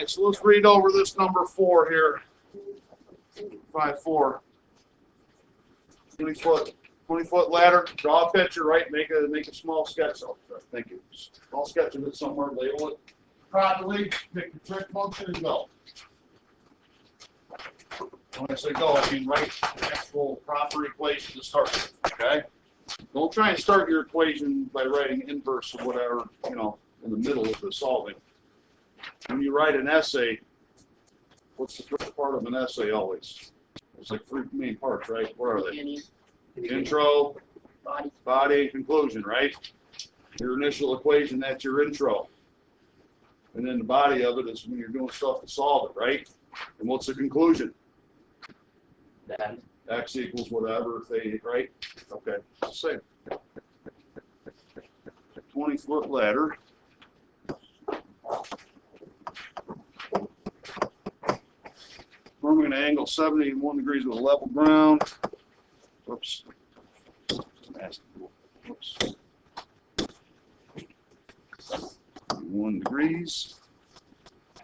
right, so let's read over this number 4 here. 5-4. 20-foot ladder. Draw a picture, right? Make a small sketch of it. Thank you. Small sketch of it somewhere. Label it properly. Pick the trick function and go. When I say go, I mean write the actual proper equation to start with. Okay. Don't try and start your equation by writing inverse or whatever, you know, in the middle of the solving. When you write an essay, what's the first part of an essay always? There's like 3 main parts, right? What are they? Intro, body, conclusion, right? Your initial equation, that's your intro. And then the body of it is when you're doing stuff to solve it, right? And what's the conclusion? Then X equals whatever, they, right? Okay, same. 20-foot ladder. We're going to angle 71 degrees with a level ground. Whoops. Whoops. 1 degrees.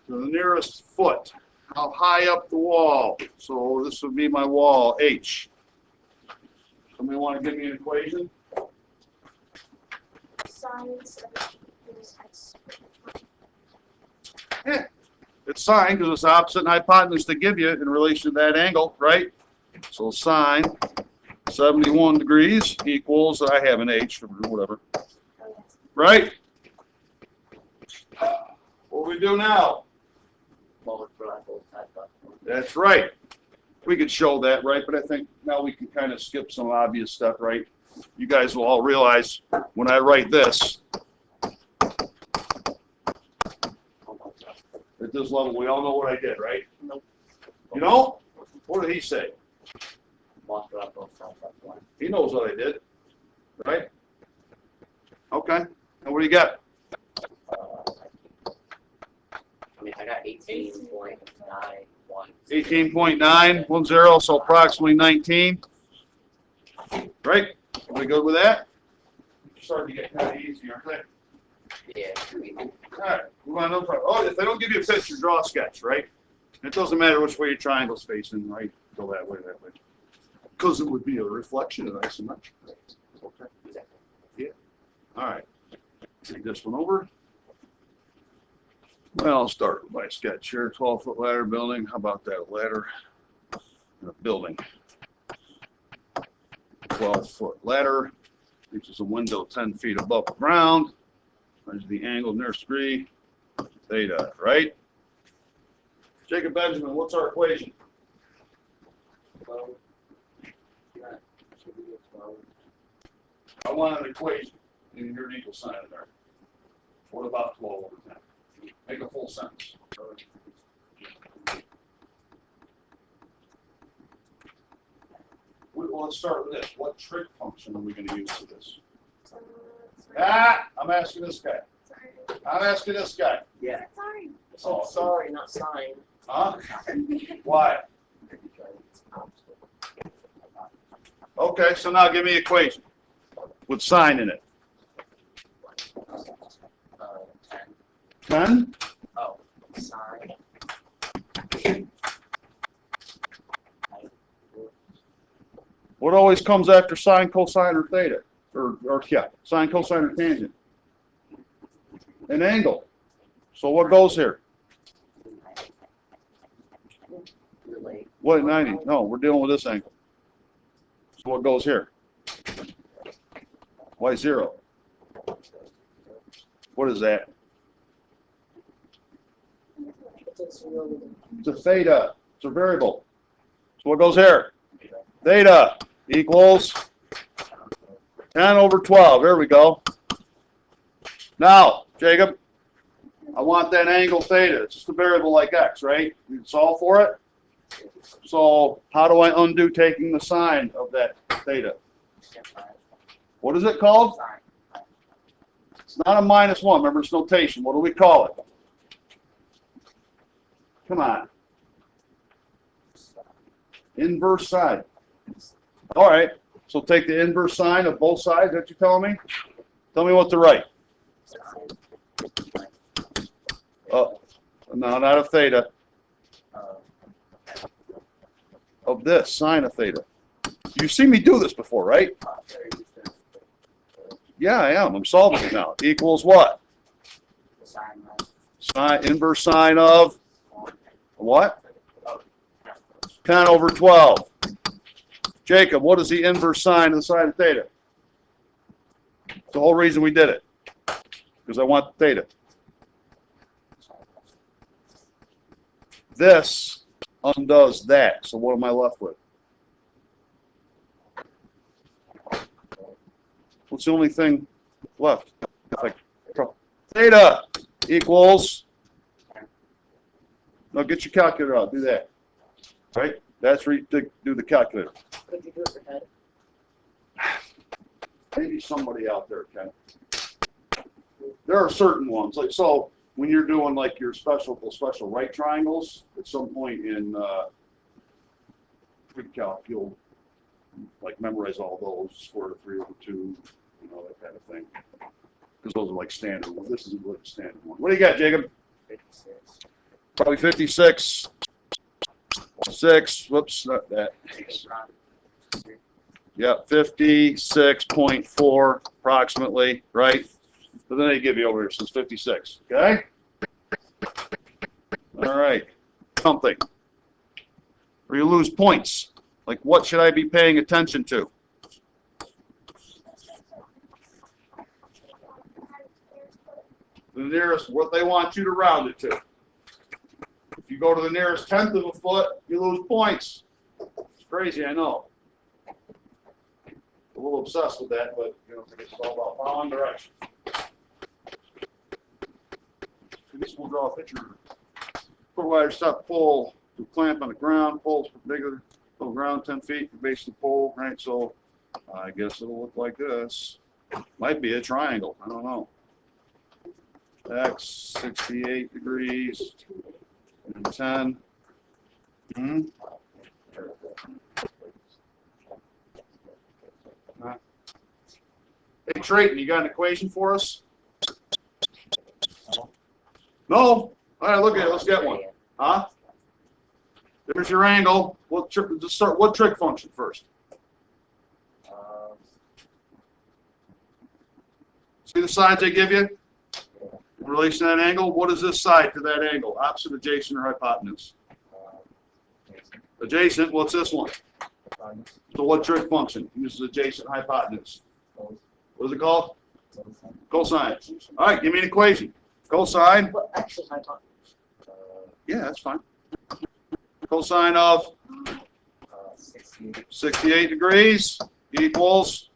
To the nearest foot. How high up the wall? So this would be my wall, H. Somebody want to give me an equation? Sine 70 equals x. Yeah. It's sine because it's opposite and hypotenuse to give you in relation to that angle, right? So sine 71 degrees equals, I have an H or whatever, Oh, yes. right? What do we do now? multiply both sides by 4. That's right. We could show that, right? But I think now we can kind of skip some obvious stuff, right? You guys will all realize when I write this, at this level, we all know what I did, right? Nope. You know? What did he say? Multiply both sides by 4. He knows what I did, right? Okay. And what do you got? I mean, I got 18.91. 18.910, so approximately 19. Right? Are we good with that? Starting to get kind of easy, aren't they? Yeah. All right. Move on, no problem. Oh, if they don't give you a picture, draw a sketch, right? It doesn't matter which way your triangle's facing, right? Go that way, that way. Because it would be a reflection of isometric. Okay. Yeah. All right. Take this one over. Well, I'll start with my sketch here. 12-foot ladder building. How about that ladder? A building. 12-foot ladder. Reaches a window 10 feet above the ground. Measure the angle nearest degree. Theta, right? Jacob Benjamin, what's our equation? 12. I want an equation. And your equal sign in there. What about 12 over 10? Make a full sentence. Well, let's start with this. What trig function are we going to use for this? So, I'm asking this guy. sorry. I'm asking this guy. Yeah. Sorry. So sorry, not sign. Huh? Why? Okay, so now give me an equation with sign in it. 10. 10? Oh, sign. What always comes after sine, cosine, or theta? Or yeah, sine, cosine, or tangent? An angle. So what goes here? Relate. What, 90? No, we're dealing with this angle. So what goes here? Why 0? What is that? It's a theta. It's a variable. So what goes here? Theta equals 10 over 12. There we go. Now, Jacob, I want that angle theta. It's just a variable like x, right? We can solve for it. So how do I undo taking the sign of that theta? What is it called? It's not a -1. Remember, it's notation. What do we call it? Come on. Inverse side. All right. So take the inverse sine of both sides. That you telling me? Tell me what to write. No, not a theta. Uh, Of this, sine of theta. You've seen me do this before, right? there you go. Yeah, I am. I'm solving it now. Equals what? The sign Sine, inverse sine of what? of 10 over 12. Jacob, what is the inverse sine of the sine of theta? The whole reason we did it. Because I want theta. This undoes that. So what am I left with? What's the only thing left? Like, theta equals. Now get your calculator out. Do that. Right? That's where you do the calculator. Could you do it for head? Maybe somebody out there can. There are certain ones, like so when you're doing like your special right triangles, at some point in pre-calc, you'll like memorize all those, square root of 3 over 2, you know, that kind of thing. Because those are like standard ones. This isn't really a standard one. What do you got, Jacob? 56. Probably 56. 6. Whoops, not that. Yeah, 56.4 approximately, right? But then they give you over here, so it's 56. Okay? All right. Something. Or you lose points. Like, what should I be paying attention to? The nearest, what they want you to round it to. If you go to the nearest tenth of a foot, you lose points. It's crazy, I know. A little obsessed with that, but you know, it's all about following direction. At least we'll draw a picture. Provider stop pole to clamp on the ground. Poles perpendicular to the ground 10 feet from base of the pole, right? So I guess it'll look like this. Might be a triangle. I don't know. X 68 degrees and 10. Hmm? Hey, Trayton, you got an equation for us? No? All right, look at it. Let's get one. Huh? There's your angle. What trig function first? See the sides they give you? In relation to that angle? What is this side to that angle? Opposite, adjacent, or hypotenuse? Adjacent, what's this one? So what trig function uses adjacent hypotenuse? What is it called? Cosine. All right, give me an equation. Cosine. Well, actually, hypotenuse. Yeah, that's fine. Cosine of 68 degrees equals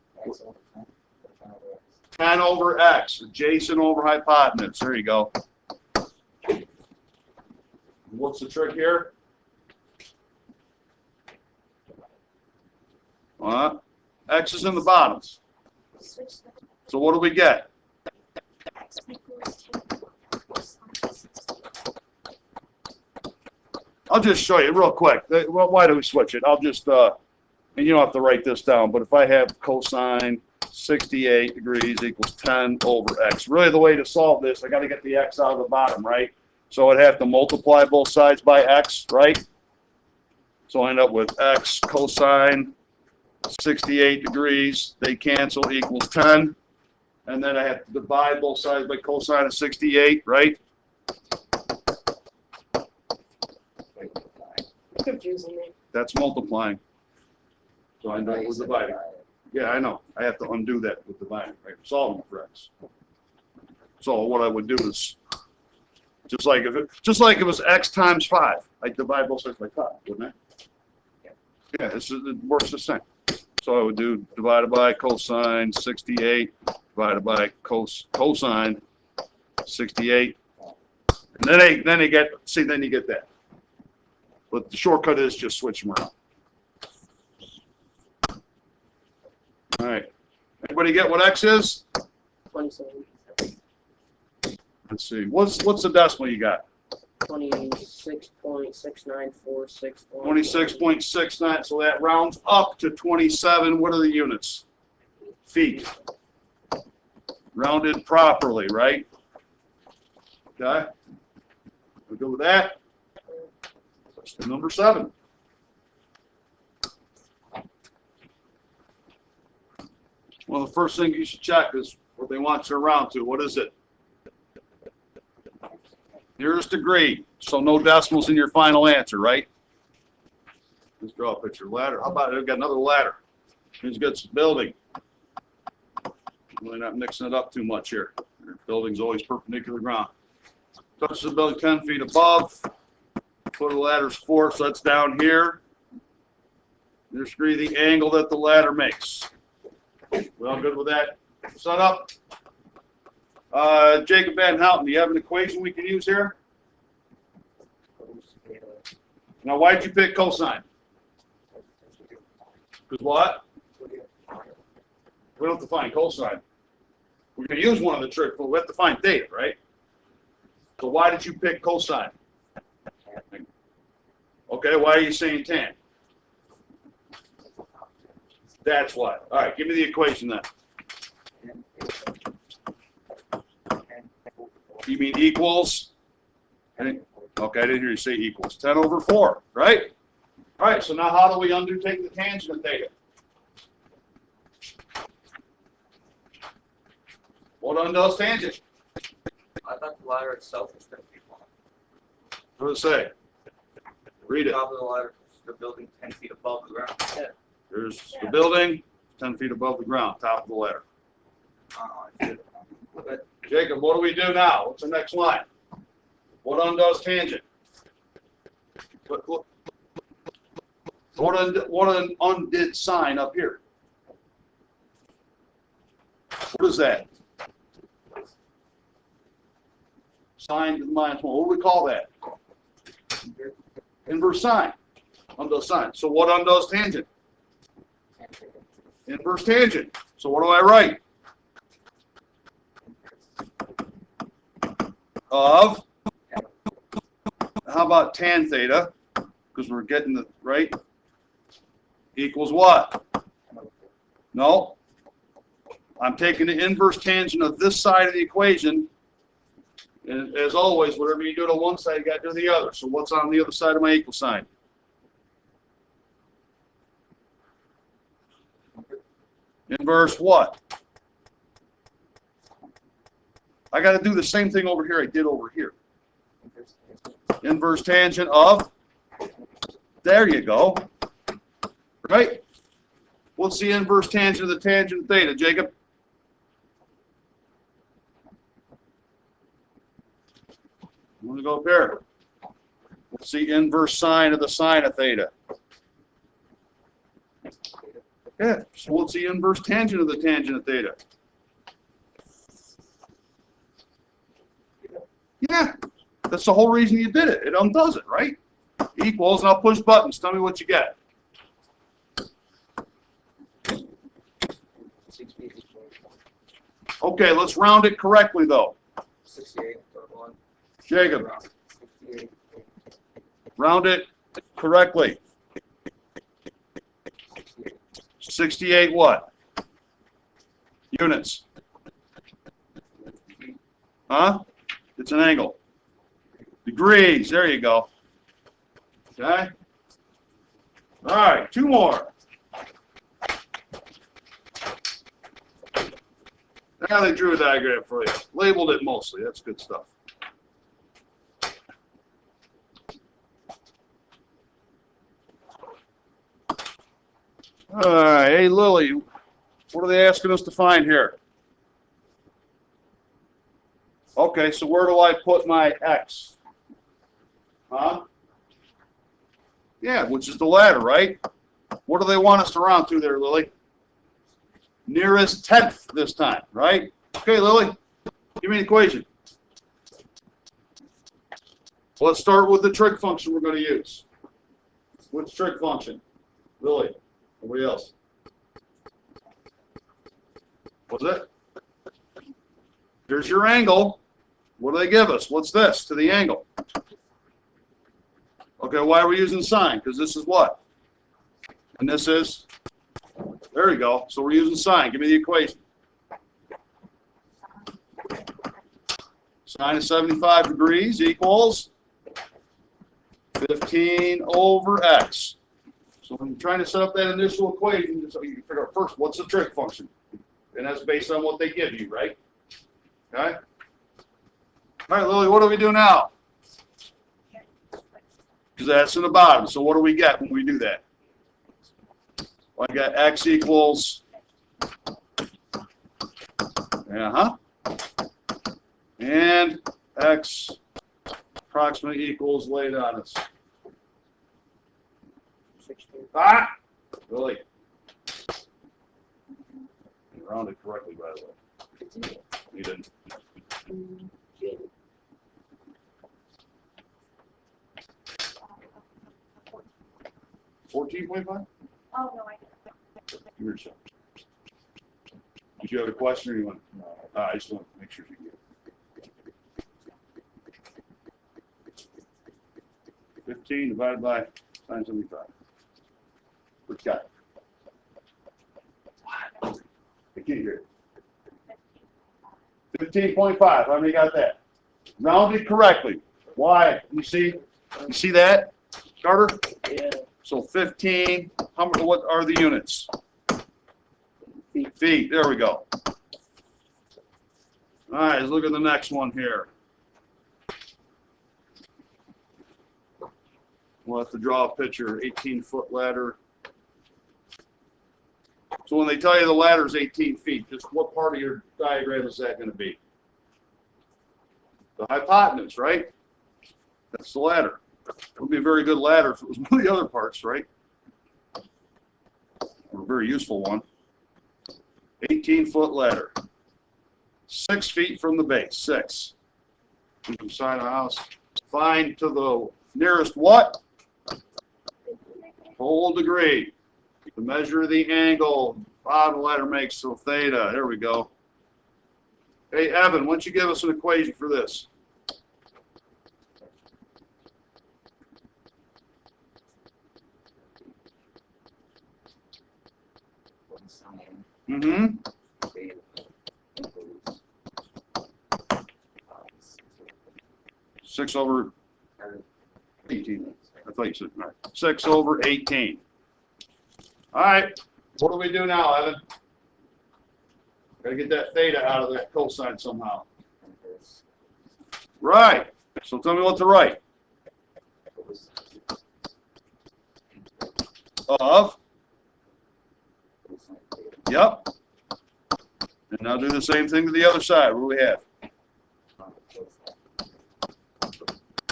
10 over x, adjacent over hypotenuse. There you go. What's the trick here? X is in the bottoms. Switch the So what do we get? X equals 10 plus on 60. I'll just show you real quick. Well, why do we switch it? I'll just, and you don't have to write this down, but if I have cosine 68 degrees equals 10 over x. Really the way to solve this, I got to get the x out of the bottom, right? So I'd have to multiply both sides by x, right? So I end up with x cosine 68 degrees, they cancel, equals 10. And then I have to divide both sides by cosine of 68, right? Confusing me. That's multiplying. So I end up with dividing. Yeah, I know. I have to undo that with dividing, right? Solving for x. So what I would do is, just like if it was x times 5, I'd divide both sides by 5, wouldn't I? Yeah, it works the same. So I would do divided by cosine 68 divided by cosine 68, and then you get that. But the shortcut is just switch them around. All right. Everybody get what x is? 27. Let's see. What's the decimal you got? 26.6946. 26.69. So that rounds up to 27. What are the units? Feet. Rounded properly, right? Okay. good with that? Question number 7. One of the first things you should check is what they want you to round to. What is it? Nearest degree. So no decimals in your final answer, right? Let's draw a picture. Ladder. How about it? We've got another ladder. Here's got some building. Really not mixing it up too much here. Your building's always perpendicular to ground. Touches the building 10 feet above. Foot of the ladder's 4, so that's down here. Nearest degree, the angle that the ladder makes. We all good with that setup? Jacob Van Houten, do you have an equation we can use here? Now, why'd you pick cosine? Because what? We don't have to find cosine. We're going to use one of the tricks, but we have to find theta, right? So why did you pick cosine? Okay, why are you saying tan? That's why. All right, give me the equation then. You mean equals? Okay, I didn't hear you say equals. 10 over 4, right? All right, so now how do we undo taking the tangent of theta? What undoes tangent? I thought the ladder itself was 10 feet long. What does it say? Read The it. top of the ladder is the building 10 feet above the ground. There's the building, 10 feet above the ground, top of the ladder. But Jacob, what do we do now? What's the next line? What undoes tangent? What undid sine up here? What is that? Sine to the minus 1. What do we call that? Inverse sine. Undoes sine. So what undoes tangent? Inverse tangent. So what do I write? Of, how about tan theta? Because we're getting the, right? Equals what? No. I'm taking the inverse tangent of this side of the equation. And as always, whatever you do to one side, you got to do the other. So what's on the other side of my equal sign? Inverse what? I got to do the same thing over here I did over here. Inverse tangent of, there you go. Right? What's the inverse tangent of the tangent of theta, Jacob? I'm going to go up here. What's the inverse sine of the sine of theta? Yeah, so what's the inverse tangent of the tangent of theta? Yeah, that's the whole reason you did it. It undoes it, right? Equals, and I'll push buttons. Tell me what you get. 6 feet is Okay, let's round it correctly, though. 68, 1. Jacob, 68. round it correctly. 68 what? Units. Huh? It's an angle. Degrees. There you go. Okay? All right, 2 more. Now they drew a diagram for you. Labeled it mostly. That's good stuff. All right, hey Lily, what are they asking us to find here? Okay, so where do I put my X? Huh? Yeah, which is the ladder, right? What do they want us to round to there, Lily? Nearest tenth this time, right? Okay, Lily, give me an equation. Let's start with the trig function we're going to use. Which trig function? Lily, nobody else. What's it? Here's your angle. What do they give us? What's this to the angle? Okay, why are we using sine? Because this is what? And this is? There you go. So we're using sine. Give me the equation. Sine of 75 degrees equals 15 over x. So when you're trying to set up that initial equation, so you can figure out first, what's the trig function? And that's based on what they give you, right? Okay? All right, Lily, what do we do now? Because that's in the bottom. So what do we get when we do that? Well, I got x equals, and x approximately equals laid on us. 16. Ah! Really? You rounded correctly, by the way. You didn't. 14.5? Oh, no, I didn't. Give her a shot. Did you have a question or you want? No. I just want to make sure you get it. 15 divided by 975. What you got? I can't hear it. 15.5. How many got that? Rounded correctly. Why? You see that, Carter? Yeah. So 15. What are the units? Feet. There we go. All right, let's look at the next one here. We'll have to draw a picture. 18-foot ladder. So when they tell you the ladder is 18 feet, just what part of your diagram is that going to be? The hypotenuse, right? That's the ladder. It would be a very good ladder if it was one of the other parts, right? Or a very useful one. 18-foot ladder. 6 feet from the base. 6. Inside the house. Find to the nearest what? Whole degree. The measure of the angle bottom ladder makes, so theta. There we go. Hey, Evan, why don't you give us an equation for this? Mm-hmm. 6 over 18. I thought you said, all right. 6 over 18. All right. What do we do now, Evan? Got to get that theta out of that cosine somehow. Right. So tell me what to write. Of. Yep. And now do the same thing to the other side. What do we have?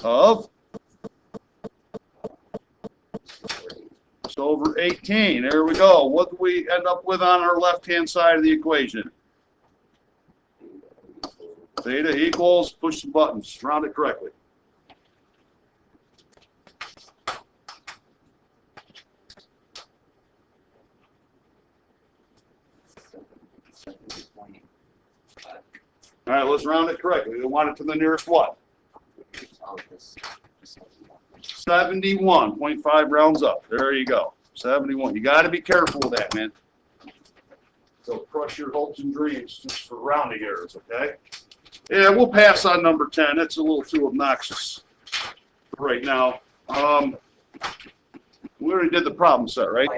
Of. It's over 18. There we go. What do we end up with on our left-hand side of the equation? Theta equals, push the buttons, round it correctly. All right, let's round it correctly. We want it to the nearest what? 71.5 rounds up. There you go. 71. You got to be careful with that, man. So crush your hopes and dreams just for rounding errors, okay? Yeah, we'll pass on number 10. That's a little too obnoxious right now. We already did the problem set, right?